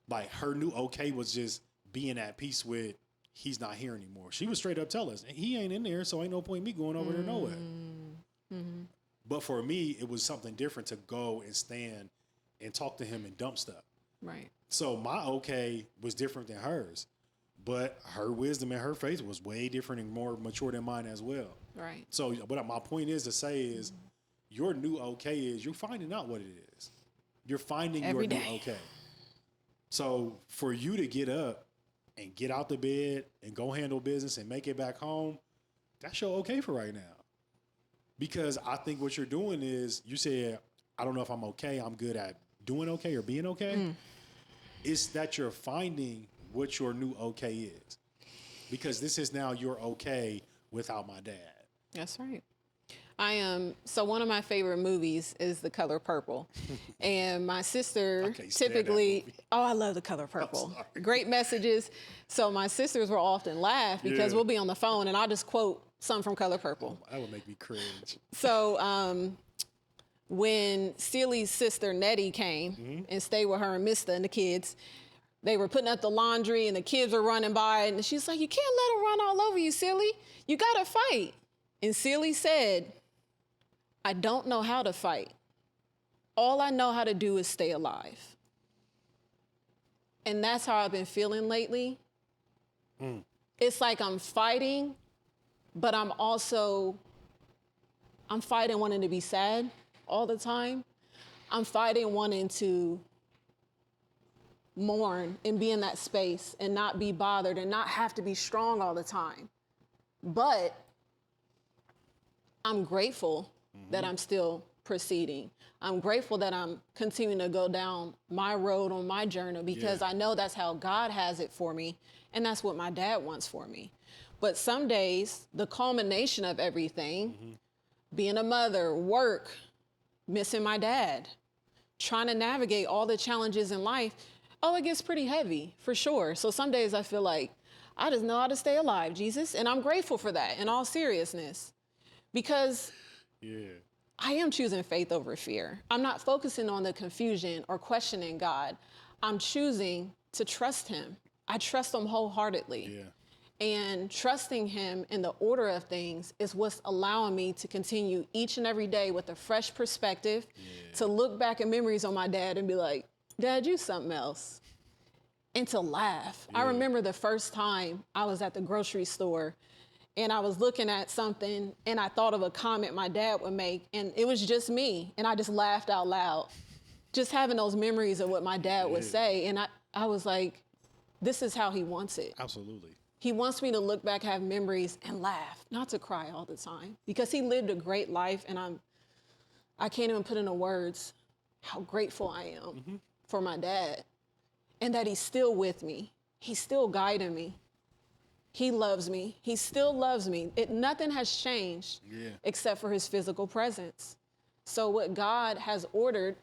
Like, her new okay was just being at peace with, he's not here anymore. She would straight up tell us, he ain't in there, so ain't no point in me going over there nowhere. But for me, it was something different to go and stand and talk to him and dump stuff. Right. So my okay was different than hers, but her wisdom and her faith was way different and more mature than mine as well. Right. So what my point is to say is, your new okay is you're finding out what it is. You're finding Every your day. new okay. So for you to get up and get out the bed and go handle business and make it back home, that's your okay for right now. Because I think what you're doing is, you said, I don't know if I'm okay, I'm good at doing okay or being okay. It's that you're finding what your new okay is. Because this is now your okay without my dad. That's right. So one of my favorite movies is The Color Purple. And my sister typically, I love The Color Purple. Great messages. So my sisters will often laugh because we'll be on the phone and I'll just quote something from Color Purple. That would make me cringe. So when Celia's sister Nettie came and stayed with her and Mista and the kids, they were putting up the laundry and the kids were running by and she's like, you can't let them run all over you, Celia. You gotta fight. And Celia said, I don't know how to fight. All I know how to do is stay alive. And that's how I've been feeling lately. It's like I'm fighting, but I'm fighting wanting to be sad all the time. I'm fighting wanting to mourn and be in that space and not be bothered and not have to be strong all the time. But I'm grateful that I'm still proceeding. I'm grateful that I'm continuing to go down my road on my journey because I know that's how God has it for me. And that's what my dad wants for me. But some days, the culmination of everything, being a mother, work, missing my dad, trying to navigate all the challenges in life, it gets pretty heavy, for sure. So some days I feel like, I just know how to stay alive, Jesus. And I'm grateful for that, in all seriousness. Because I am choosing faith over fear. I'm not focusing on the confusion or questioning God. I'm choosing to trust him. I trust him wholeheartedly. And trusting him in the order of things is what's allowing me to continue each and every day with a fresh perspective, to look back at memories on my dad and be like, Dad, you something else. And to laugh. I remember the first time I was at the grocery store and I was looking at something and I thought of a comment my dad would make and it was just me. And I just laughed out loud, just having those memories of what my dad would say. And I was like, this is how he wants it. Absolutely. He wants me to look back, have memories and laugh, not to cry all the time, because he lived a great life. And I can't even put into words how grateful I am for my dad and that he's still with me. He's still guiding me. He loves me. He still loves me. Nothing has changed except for his physical presence. So what God has ordered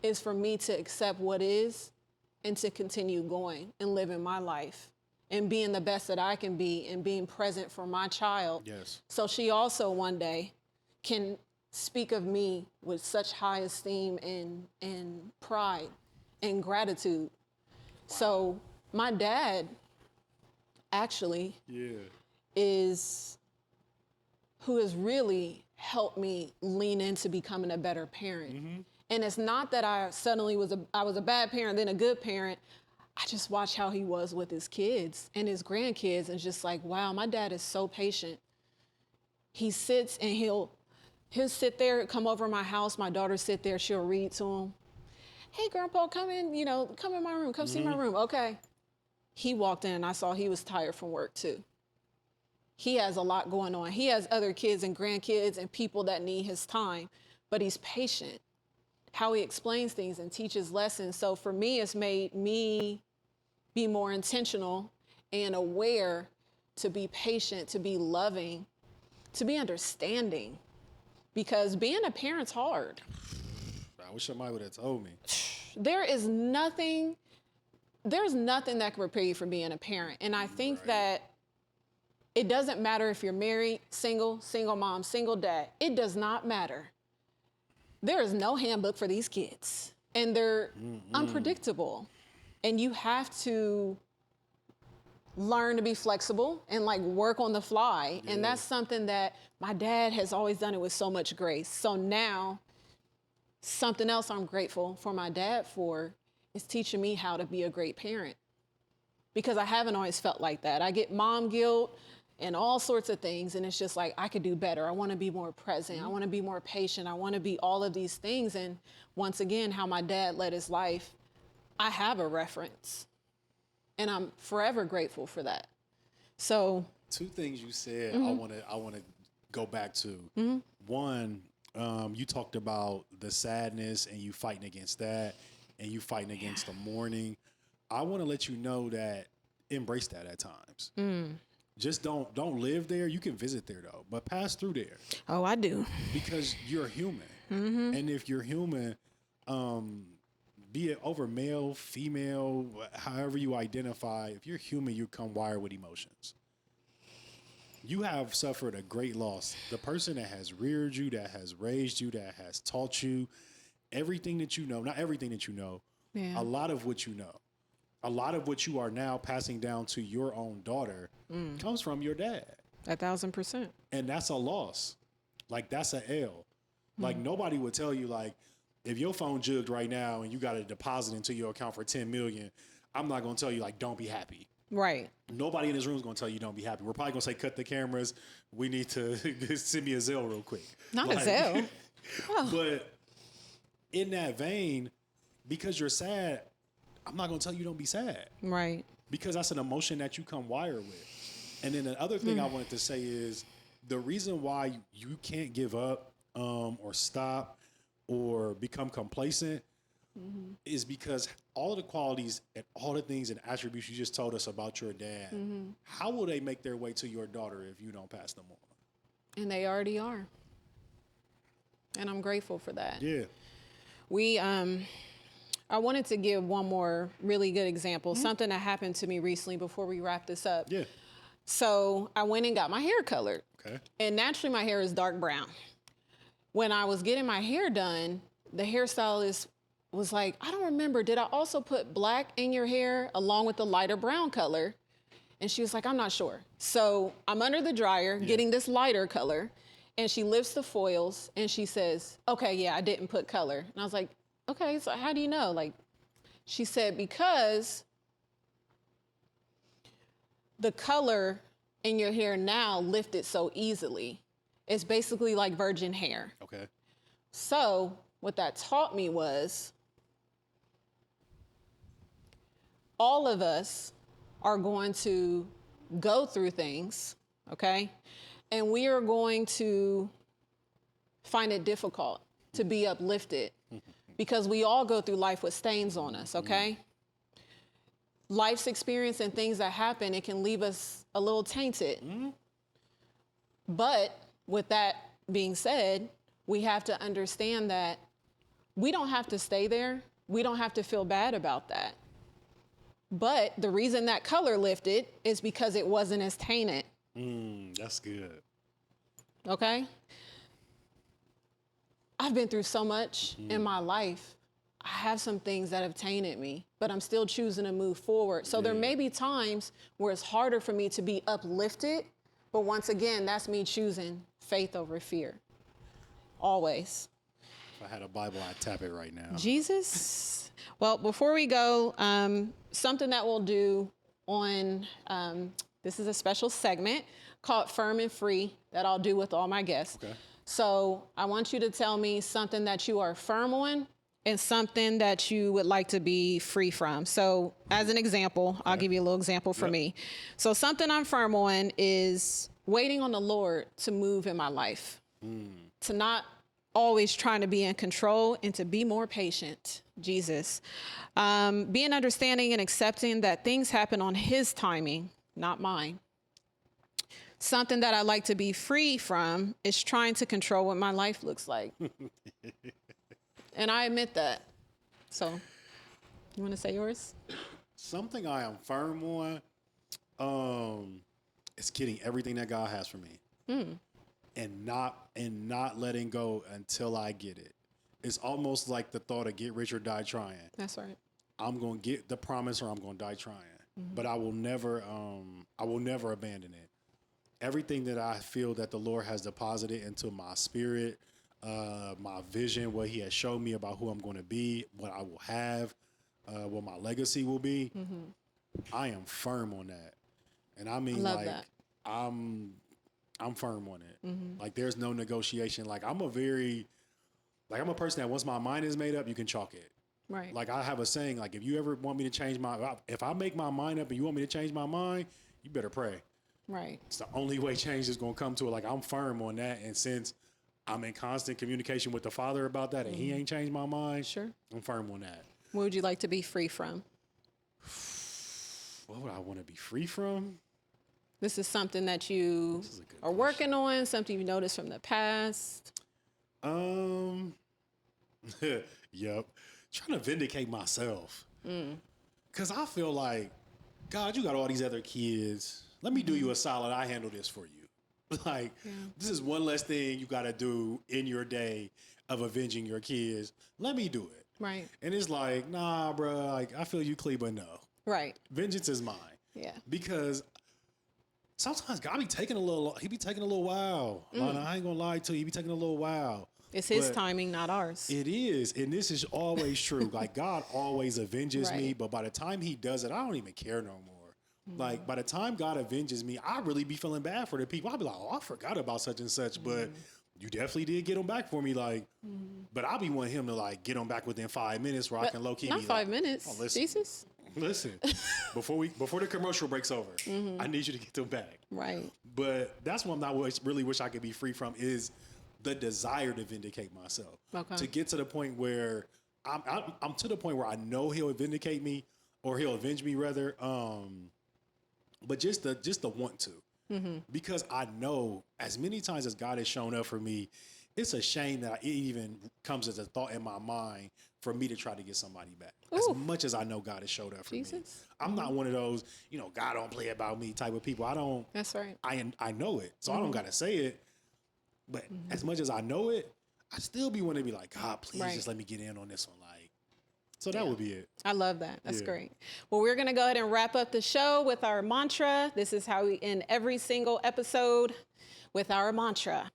is for me to accept what is and to continue going and living my life and being the best that I can be and being present for my child. So she also one day can speak of me with such high esteem and pride and gratitude. So my dad actually is who has really helped me lean into becoming a better parent. And it's not that I suddenly I was a bad parent, then a good parent. I just watched how he was with his kids and his grandkids and just like, wow, my dad is so patient. He sits and he'll sit there, come over my house. My daughter sit there, she'll read to him. Hey, Grandpa, come in, come in my room, come see my room. Okay. He walked in and I saw he was tired from work too. He has a lot going on. He has other kids and grandkids and people that need his time, but he's patient. How he explains things and teaches lessons. So for me, it's made me be more intentional and aware to be patient, to be loving, to be understanding, because being a parent's hard. I wish somebody would have told me. There's nothing that can prepare you for being a parent. And I think that it doesn't matter if you're married, single mom, single dad. It does not matter. There is no handbook for these kids and they're unpredictable. And you have to learn to be flexible and like work on the fly. And that's something that my dad has always done it with so much grace. So now something else I'm grateful for my dad for is teaching me how to be a great parent, because I haven't always felt like that. I get mom guilt and all sorts of things. And it's just like, I could do better. I want to be more present. I want to be more patient. I want to be all of these things. And once again, how my dad led his life I have a reference, and I'm forever grateful for that. So two things you said I want to go back to. One, you talked about the sadness and you fighting against that and you fighting against the mourning. I want to let you know that embrace that at times. Just don't live there. You can visit there though, but pass through there. Oh, I do. Because you're human. And if you're human, be it over male, female, however you identify, if you're human, you come wired with emotions. You have suffered a great loss. The person that has reared you, that has raised you, that has taught you everything that you know, not everything that you know, a lot of what you know, a lot of what you are now passing down to your own daughter comes from your dad. 1,000%. And that's a loss. Like, that's an L. Like, nobody would tell you, like, if your phone jugged right now and you got a deposit into your account for $10 million, I'm not going to tell you, like, don't be happy. Right. Nobody in this room is going to tell you don't be happy. We're probably going to say, cut the cameras. We need to send me a Zelle real quick. Not a Zelle. Oh. But in that vein, because you're sad, I'm not going to tell you don't be sad. Right. Because that's an emotion that you come wired with. And then the other thing I wanted to say is the reason why you can't give up or stop or become complacent is because all of the qualities and all the things and attributes you just told us about your dad, how will they make their way to your daughter if you don't pass them on? And they already are. And I'm grateful for that. Yeah. I wanted to give one more really good example, something that happened to me recently before we wrap this up. Yeah. So I went and got my hair colored. Okay. And naturally my hair is dark brown. When I was getting my hair done, the hairstylist was like, I don't remember, did I also put black in your hair along with the lighter brown color? And she was like, I'm not sure. So I'm under the dryer getting this lighter color, and she lifts the foils and she says, okay, yeah, I didn't put color. And I was like, okay, so how do you know? Like, she said, because the color in your hair now lifted so easily. It's basically like virgin hair. Okay. So what that taught me was all of us are going to go through things, okay? And we are going to find it difficult to be uplifted because we all go through life with stains on us, okay? Life's experience and things that happen, it can leave us a little tainted. But with that being said, we have to understand that we don't have to stay there. We don't have to feel bad about that. But the reason that color lifted is because it wasn't as tainted. That's good. Okay? I've been through so much in my life. I have some things that have tainted me, but I'm still choosing to move forward. So there may be times where it's harder for me to be uplifted, but once again, that's me choosing faith over fear. Always. If I had a Bible, I'd tap it right now. Jesus. Well, before we go, something that we'll do on, this is a special segment called Firm and Free that I'll do with all my guests. Okay. So I want you to tell me something that you are firm on and something that you would like to be free from. So as an example, I'll give you a little example for me. So something I'm firm on is waiting on the Lord to move in my life, to not always trying to be in control and to be more patient, Jesus. Being understanding and accepting that things happen on his timing, not mine. Something that I like to be free from is trying to control what my life looks like. And I admit that. So, you want to say yours? Something I am firm on is getting everything that God has for me. And not letting go until I get it. It's almost like the thought of get rich or die trying. That's right. I'm going to get the promise or I'm going to die trying. But I will never abandon it. Everything that I feel that the Lord has deposited into my spirit, my vision, what he has shown me about who I'm going to be, what I will have, what my legacy will be, I am firm on that. And I mean, like, that. I'm firm on it. Like, there's no negotiation. Like, I'm a person that once my mind is made up, you can chalk it. Right. Like I have a saying, like if you ever want me to change if I make my mind up and you want me to change my mind, you better pray. Right. It's the only way change is going to come to it. Like I'm firm on that. And since I'm in constant communication with the Father about that and he ain't changed my mind, Sure. I'm firm on that. What would you like to be free from? What would I want to be free from? This is something that you are working on, something you noticed from the past. Yep. Trying to vindicate myself. Because I feel like, God, you got all these other kids. Let me do you a solid. I handle this for you. Like, this is one less thing you got to do in your day of avenging your kids. Let me do it. Right. And it's like, nah, bro. Like, I feel you, Cleo, but no. Right. Vengeance is mine. Yeah. Because sometimes God be taking a little, he be taking a little while. Lana, I ain't going to lie to you. He be taking a little while. It's his timing, not ours. It is. And this is always true. Like God always avenges me. But by the time he does it, I don't even care no more. Like by the time God avenges me, I really be feeling bad for the people. I'll be like, oh, I forgot about such and such. But you definitely did get them back for me. Like, but I'll be wanting him to like get them back within 5 minutes where I can low key not be 5 like, minutes. oh, listen, Jesus. Listen, before the commercial breaks over, I need you to get them back. Right. But that's what I really wish I could be free from is the desire to vindicate myself. Okay. To get to the point where I'm to the point where I know he'll vindicate me or he'll avenge me rather. But just the want to. Because I know as many times as God has shown up for me, it's a shame that it even comes as a thought in my mind for me to try to get somebody back. Ooh. As much as I know God has showed up for me. I'm not one of those, God don't play about me type of people. I don't. That's right. I know it. So I don't got to say it. But as much as I know it, I still be wanting to be like, God, please just let me get in on this one. Like, so that would be it. I love that. That's great. Well, we're going to go ahead and wrap up the show with our mantra. This is how we end every single episode with our mantra.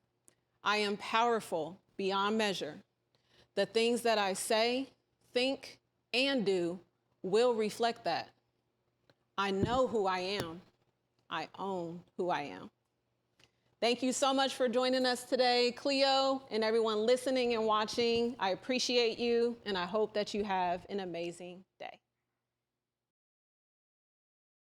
I am powerful beyond measure. The things that I say, think, and do will reflect that. I know who I am. I own who I am. Thank you so much for joining us today, Cleo, and everyone listening and watching. I appreciate you, and I hope that you have an amazing day.